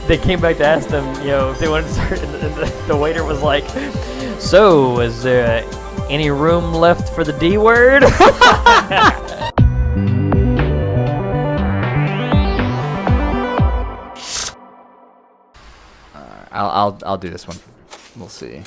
they came back to ask them, if they wanted to start, and the waiter was like, "So, is there any room left for the D word?" I'll do this one. We'll see.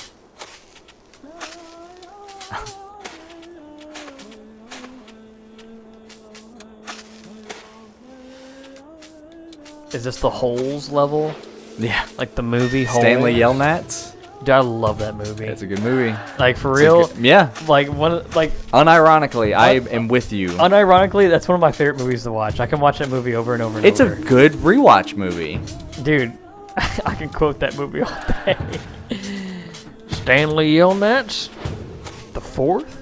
Is this the Holes level? Yeah. Like the movie Holes? Stanley Yelnats. Dude, I love that movie. It's a good movie. Like for real? Yeah. Like Unironically, I am with you. Unironically, that's one of my favorite movies to watch. I can watch that movie over and over and it's over. a good rewatch movie. Dude, I can quote that movie all day. Stanley Yelnats, the fourth?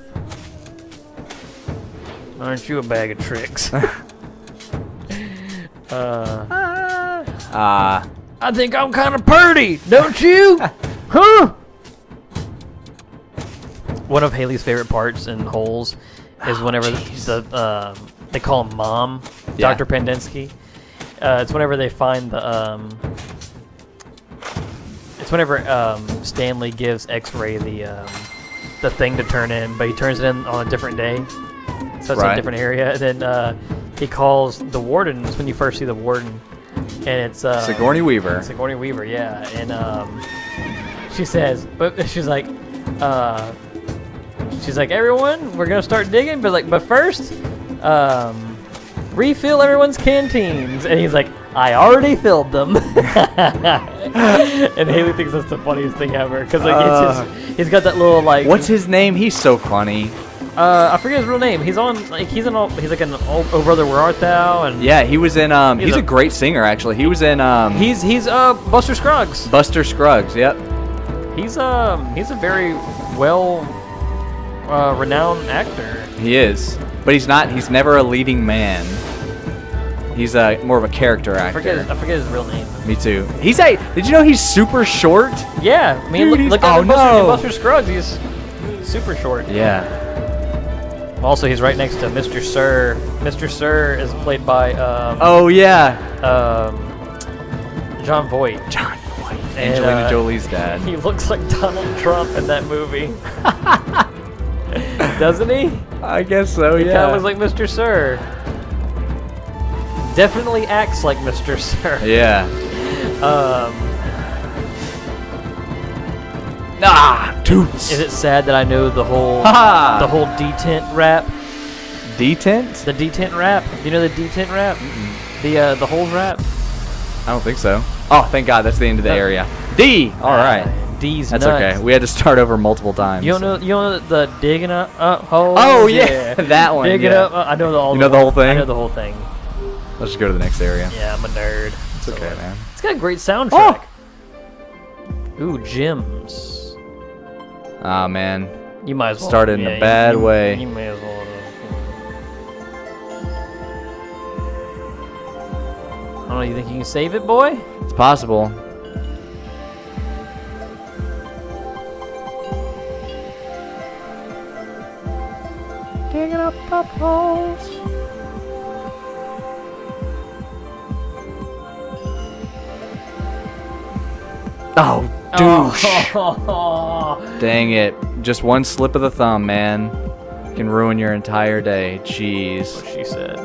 Aren't you a bag of tricks? I think I'm kind of purty, don't you? Huh? One of Haley's favorite parts in Holes is whenever they call him Mom, Yeah. Dr. Pendinsky. It's whenever they find it's whenever Stanley gives X-Ray the thing to turn in, but he turns it in on a different day, so it's in a different area. And then he calls the warden. It's when you first see the warden, and it's Sigourney Weaver. Sigourney Weaver, yeah. And she says, but she's like, everyone, we're gonna start digging, but first, refill everyone's canteens. And he's like, I already filled them. And Haley thinks that's the funniest thing ever, because he's got that little like. What's his name? He's so funny. I forget his real name. He's like an Oh Brother Where Art Thou? And yeah, he was in he's a great singer actually. He was in he's Buster Scruggs. Buster Scruggs, yep. He's a very renowned actor. He is. But he's never a leading man. He's more of a character actor. I forget his real name. Me too. Did you know he's super short? Yeah, I mean, Dude, look at Buster Scruggs. He's super short. Yeah. Also, he's right next to Mr. Sir. Mr. Sir is played by oh yeah. John Voight. John Voight. Angelina Jolie's dad. He looks like Donald Trump in that movie. Doesn't he? I guess so, He yeah. kind of looks like Mr. Sir. Definitely acts like Mr. Sir. Yeah. Toots. Is it sad that I know the whole detent rap? Detent? The detent rap. Do you know the detent rap? The Holes rap? I don't think so. Oh, thank God, that's the end of the area. D. All right. D's That's nuts. okay. We had to start over multiple times. You don't know the digging up holes? Oh yeah, that one. Digging yeah. up. I know the whole thing. I know the whole thing. Let's just go to the next area. Yeah, I'm a nerd. It's okay, man. It's got a great soundtrack. Ooh, gems. Ah, man. You might as well. Started in a bad way. You may as well. I don't know. You think you can save it, boy? It's possible. Digging up holes. Oh, douche. Oh. Dang it. Just one slip of the thumb, man, can ruin your entire day. Jeez. What she said.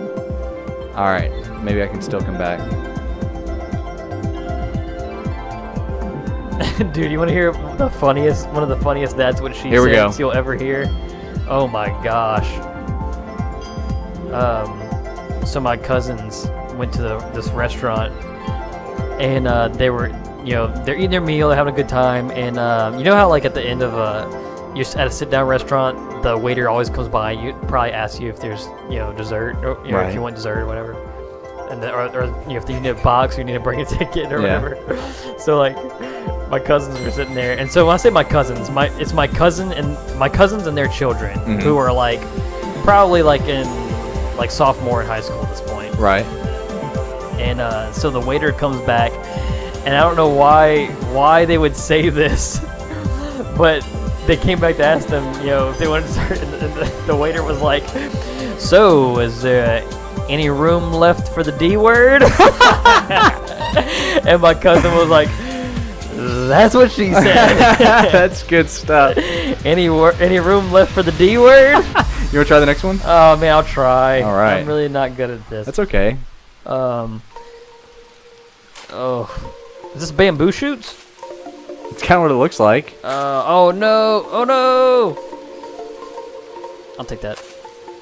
All right. Maybe I can still come back. Dude, you want to hear one of the funniest that's what she Here we go. you'll ever hear? Oh my gosh. So my cousins went to this restaurant, and they're eating their meal, they're having a good time, and you know how like at the end of you're at a sit-down restaurant, the waiter always comes by, you probably asks you if there's dessert, or if you want dessert or whatever, and or if you need a box or you need to bring a ticket or whatever. So like my cousins were sitting there, and so when I say my cousins, it's my cousins and their children who are like probably like in like sophomore in high school at this point. Right. And so the waiter comes back, and I don't know why they would say this, but they came back to ask them, if they wanted to start, and the waiter was like, "So, is there any room left for the D word?" And my cousin was like, "That's what she said." That's good stuff. Any room left for the D word? You want to try the next one? Oh man, I'll try. All right. I'm really not good at this. That's okay. Oh, is this bamboo shoots? It's kind of what it looks like. Oh no! Oh no! I'll take that.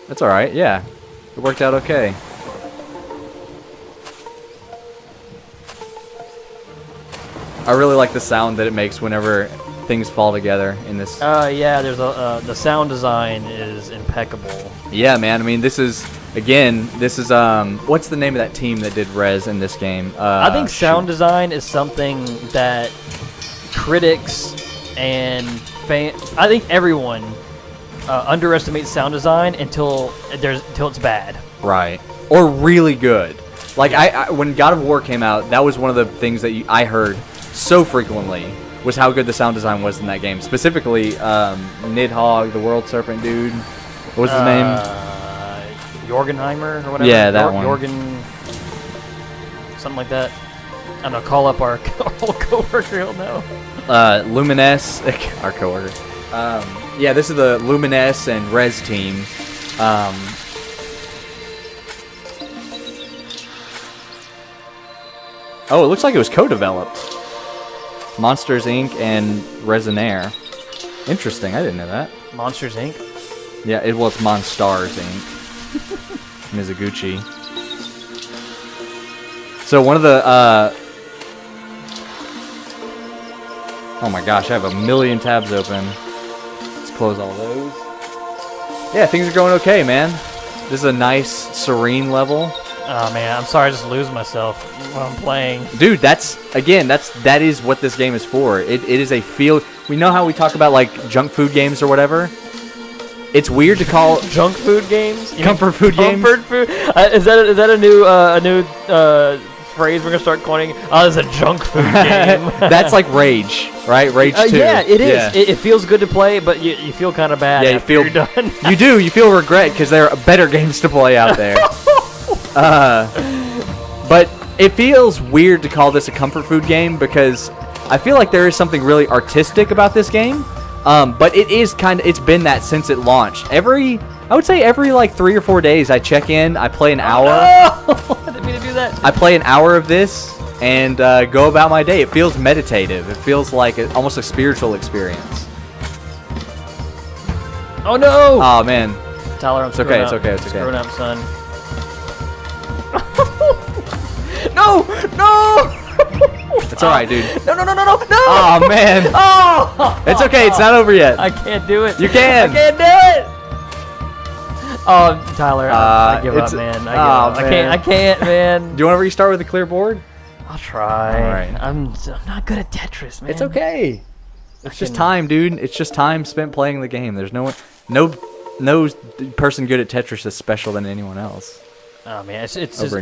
That's all right. Yeah, it worked out okay. I really like the sound that it makes whenever things fall together in this. Yeah. There's the sound design is impeccable. Yeah, man. I mean, this is what's the name of that team that did Rez in this game? I think sound design is something that critics and I think everyone underestimates sound design until it's bad. Right. Or really good. Like I when God of War came out, that was one of the things that I heard so frequently was how good the sound design was in that game. Specifically, Nidhogg, the World Serpent dude. What was his name? Jorgenheimer or whatever. Yeah, that one. Jorgen, something like that. I don't know. Call up our old coworker. He'll know. Lumines, our coworker. Yeah, this is the Lumines and Rez team. Oh, it looks like it was co-developed. Monsters Inc. and Resinaire. Interesting, I didn't know that. Monsters Inc. Yeah, it's Monstars Inc. Mizuguchi. So one of the oh my gosh, I have a million tabs open. Let's close all those. Yeah, things are going okay, man. This is a nice, serene level. Oh man, I'm sorry, I just lose myself while I'm playing. Dude, that is what this game is for. It is a feel. We know how we talk about like junk food games or whatever. It's weird to call junk food games. Comfort food games. Comfort food. Is that a new phrase we're gonna start coining? Oh, it's a junk food game. That's like Rage, right? Rage 2. Yeah, it is. Yeah. It feels good to play, but you feel kind of bad. Yeah, you feel you're done. You do. You feel regret because there are better games to play out there. But it feels weird to call this a comfort food game because I feel like there is something really artistic about this game. But it's been that since it launched. I would say every like 3 or 4 days I check in, I play an hour. Oh, I didn't mean to do that. I play an hour of this and go about my day. It feels meditative. It feels like almost a spiritual experience. Oh no! Oh man. Tyler, I'm It's okay, it's okay, it's okay. Screwing up, son. No! No! It's alright, dude. No! Oh man. Oh! It's okay, it's not over yet. I can't do it. You can. I can't do it. Oh, Tyler, I give up, man. I can't, man. Do you want to restart with a clear board? I'll try. All right. I'm not good at Tetris, man. It's okay. It's just time, dude. It's just time spent playing the game. There's no person good at Tetris is special than anyone else. Oh man, it's just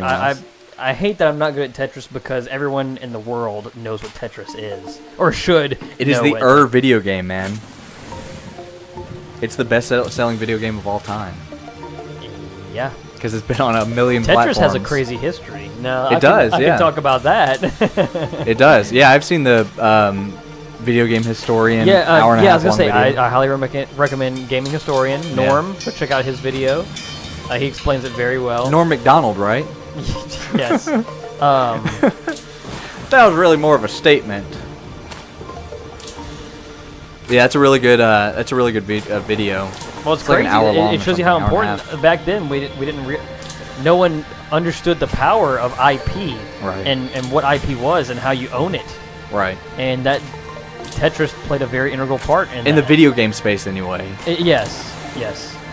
I hate that I'm not good at Tetris because everyone in the world knows what Tetris is or should. It is the video game, man. It's the best-selling video game of all time. Yeah. Because it's been on a million Tetris platforms. has a crazy history. No, I can talk about that. It does. Yeah, I've seen the Video Game Historian hour and a half I was going to say, long video. I highly recommend Gaming Historian, Norm. Go check out his video. He explains it very well. Norm MacDonald, right? Yes. That was really more of a statement. Yeah, that's a really good video. Well, it's like crazy. an hour long. It shows you how important back then we didn't. No one understood the power of IP, right? And what IP was and how you own it, right? And that Tetris played a very integral part in the video game space, anyway. Yes.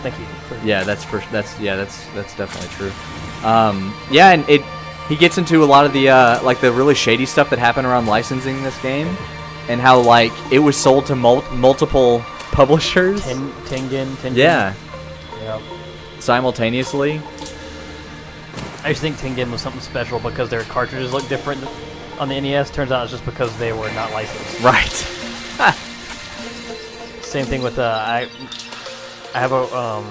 Thank you. Yeah, that's definitely true. Yeah, and he gets into a lot of the like the really shady stuff that happened around licensing this game, and how like it was sold to multiple publishers. Tengen. Yeah. Yep. Simultaneously. I used to think Tengen was something special because their cartridges look different on the NES. Turns out it's just because they were not licensed. Right. Same thing with I have a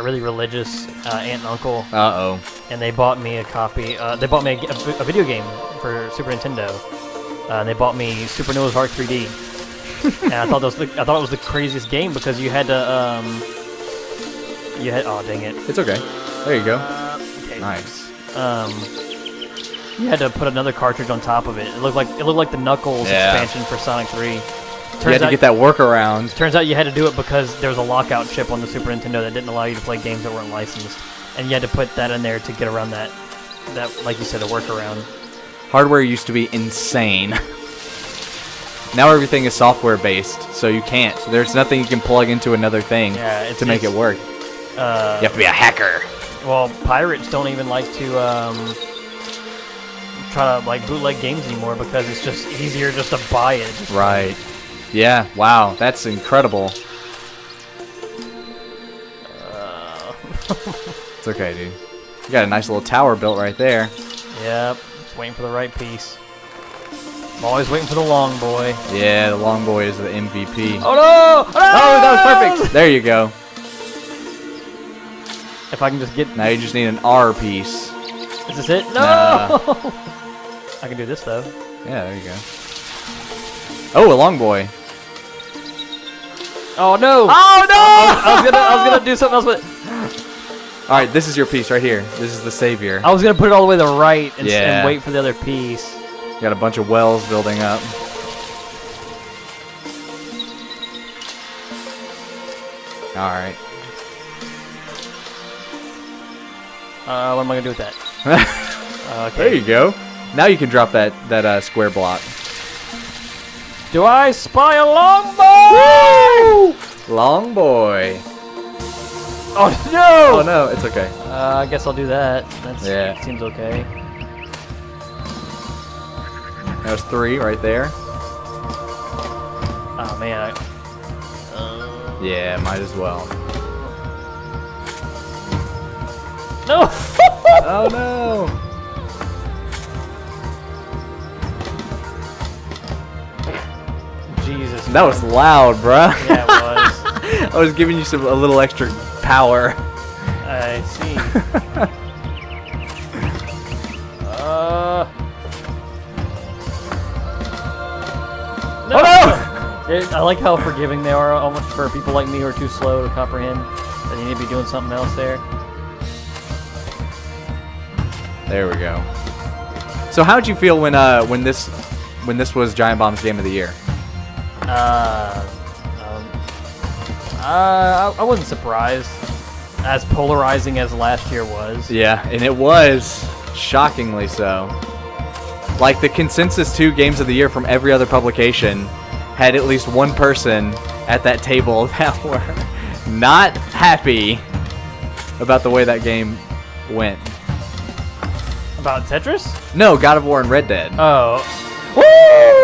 really religious aunt and uncle. Uh-oh. And they bought me a copy. They bought me a video game for Super Nintendo. They bought me Super Noah's Ark 3D, and I thought it was the craziest game because you had to oh dang it. It's okay. There you go. Okay. Nice. You had to put another cartridge on top of it. It looked like the Knuckles expansion for Sonic 3. You had to get that workaround. Turns out you had to do it because there was a lockout chip on the Super Nintendo that didn't allow you to play games that weren't licensed, and you had to put that in there to get around that like you said, a workaround. Hardware used to be insane. Now everything is software based, so you can't. There's nothing you can plug into another thing to make it work. You have to be a hacker. Well, pirates don't even like to try to like bootleg games anymore because it's just easier just to buy it. Right. Yeah. Wow. That's incredible. It's okay, dude. You got a nice little tower built right there. Yep. Just waiting for the right piece. I'm always waiting for the long boy. Yeah, the long boy is the MVP. Oh no! Oh, that was perfect. There you go. If I can just get... Now you just need an R piece. Is this it? No! Nah. I can do this, though. Yeah, there you go. Oh, a long boy. Oh, no! Oh, no! I was gonna do something else with it. All right, this is your piece right here. This is the savior. I was gonna put it all the way to the right and wait for the other piece. You got a bunch of wells building up. All right. What am I gonna do with that? Okay. There you go. Now you can drop that square block. Do I spy a long boy? Woo! Long boy. Oh no! Oh no, it's okay. I guess I'll do that. That seems okay. That was 3 right there. Oh man. Yeah, might as well. No! Oh no! Jesus. That was loud, bruh. Yeah, it was. I was giving you a little extra power. I see. No! Oh no! I like how forgiving they are almost for people like me who are too slow to comprehend that you need to be doing something else there. There we go. So how'd you feel when this was Giant Bomb's Game of the Year? I wasn't surprised. As polarizing as last year was. Yeah, and it was shockingly so. Like the consensus 2 games of the year from every other publication had at least one person at that table that were not happy about the way that game went. About Tetris? No, God of War and Red Dead. Oh. Woo!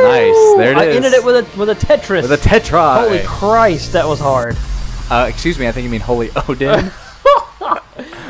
Nice. There it is. I ended it with a Tetris. With a Tetris. Holy Christ, that was hard. Excuse me, I think you mean Holy Odin.